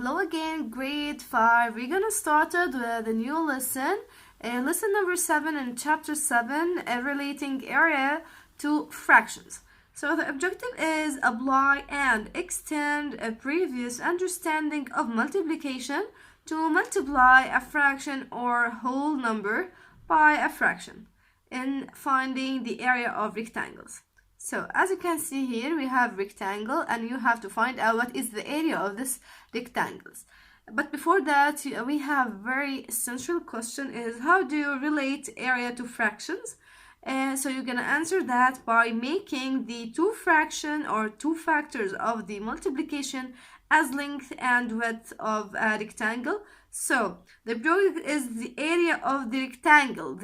Hello again, grade 5. We're gonna start with a new lesson, lesson number 7 in chapter 7, relating area to fractions. So the objective is apply and extend a previous understanding of multiplication to multiply a fraction or whole number by a fraction in finding the area of rectangles. So as you can see here, we have rectangle and you have to find out what is the area of this rectangles. But before that, we have very essential question is how do you relate area to fractions? So you're gonna answer that by making the two fraction or two factors of the multiplication as length and width of a rectangle. So the project is the area of the rectangle,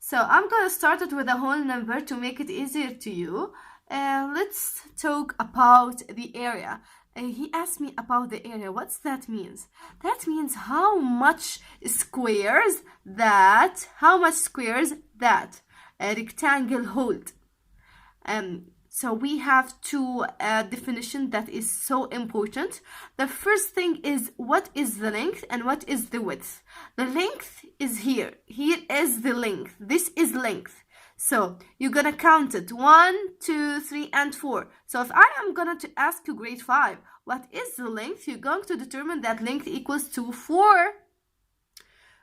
So I'm gonna start it with a whole number to make it easier to you. Let's talk about the area. He asked me about the area. What's that means? That means how much squares that a rectangle hold. So we have two definitions that is so important. The first thing is what is the length and what is the width. The length is here. Here is the length. This is length. So you're gonna count it 1, 2, 3, and 4. So if I am gonna to ask you grade 5, what is the length? You're going to determine that length equals to 4.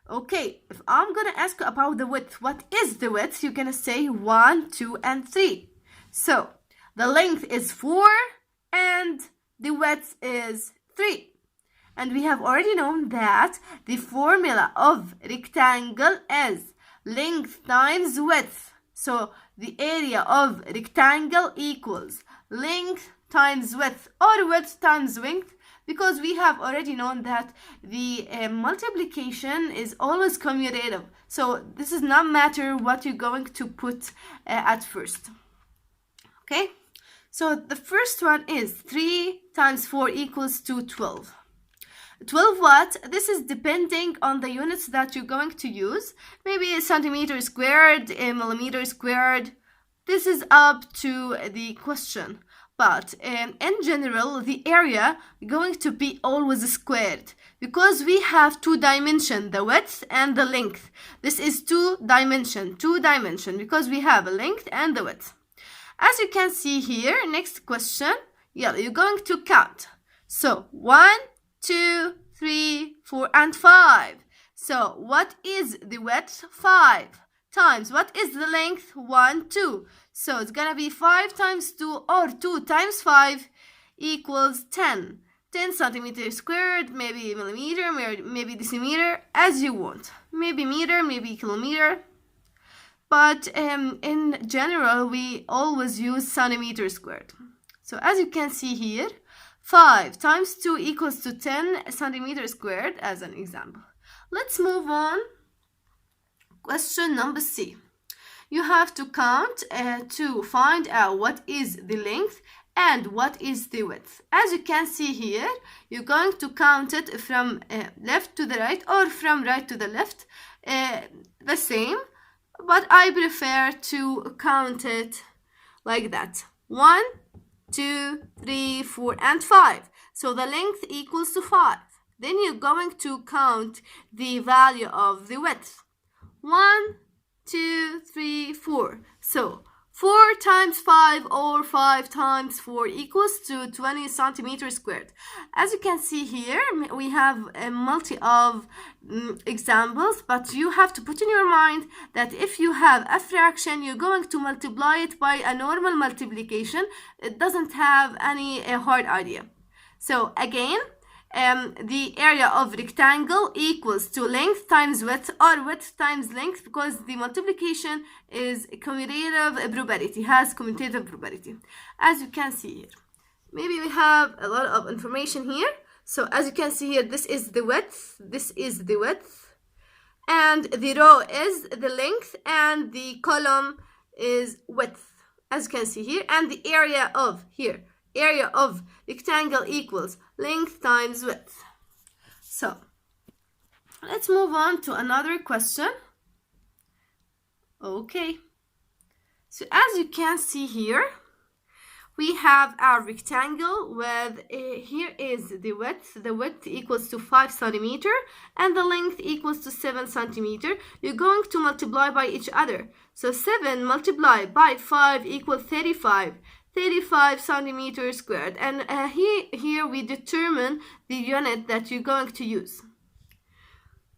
Okay, if I'm gonna ask you about the width, what is the width? You're gonna say 1, 2, and 3. So the length is 4 and the width is 3. And we have already known that the formula of rectangle is length times width. So the area of rectangle equals length times width or width times length, because we have already known that the multiplication is always commutative. So this is not matter what you're going to put at first. Okay, so the first one is 3 times 4 equals to 12. 12 what? This is depending on the units that you're going to use. Maybe centimeter squared, millimeter squared. This is up to the question. But in general, the area is going to be always squared because we have two dimensions, the width and the length. This is two dimension because we have a length and the width. As you can see here, next question, you're going to count. So 1, 2, 3, 4, and 5. So what is the width? 5 times what is the length? 1, 2. So it's gonna be 5 times 2 or 2 times 5 equals 10. 10 centimeters squared, maybe millimeter, maybe decimeter, as you want. Maybe meter, maybe kilometer. But in general, we always use centimeter squared. So as you can see here, 5 times 2 equals to 10 centimeters squared as an example. Let's move on. Question number C. You have to count to find out what is the length and what is the width. As you can see here, you're going to count it from left to the right or from right to the left, the same. But I prefer to count it like that. 1, 2, 3, 4, and 5. So the length equals to 5. Then you're going to count the value of the width. 1, 2, 3, 4. So 4 times 5 or 5 times 4 equals to 20 centimeters squared. As you can see here, we have a multi of examples, but you have to put in your mind that if you have a fraction, you're going to multiply it by a normal multiplication. It doesn't have any hard idea. So again, the area of rectangle equals to length times width or width times length, because the multiplication is commutative property, has commutative property, as you can see here. Maybe we have a lot of information here. So as you can see here, this is the width, and the row is the length and the column is width, as you can see here, and the area of here. Area of rectangle equals length times width. So let's move on to another question. Okay, so as you can see here, We have our rectangle with here is the width equals to 5 centimeter and the length equals to 7 centimeter. You're going to multiply by each other. So 7 multiplied by 5 equals 35 centimeters squared. And here we determine the unit that you're going to use.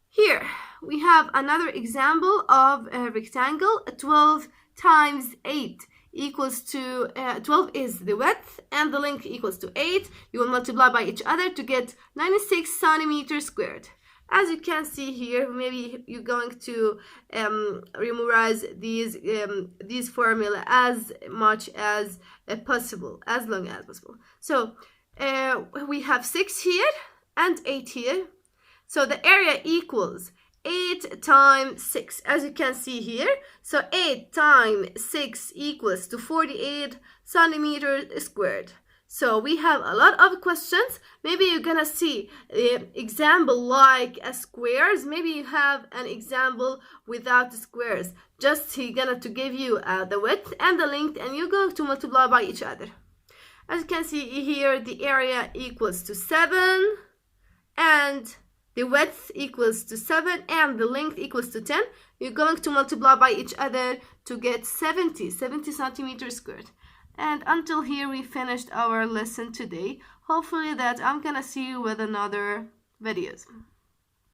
Here we have another example of a rectangle. 12 times 8 equals to 12 is the width and the length equals to 8. You will multiply by each other to get 96 centimeters squared. As you can see here, maybe you're going to memorize these formula as much as possible, as long as possible. So we have 6 here and 8 here. So the area equals 8 times 6, as you can see here. So 8 times 6 equals to 48 centimeters squared. So we have a lot of questions. Maybe you're gonna see an example like a squares. Maybe you have an example without the squares. Just he's gonna to give you the width and the length, and you're going to multiply by each other. As you can see here, the area equals to 7 and the width equals to 7 and the length equals to 10. You're going to multiply by each other to get 70 centimeters squared. And until here we finished our lesson today. Hopefully that I'm gonna see you with another videos.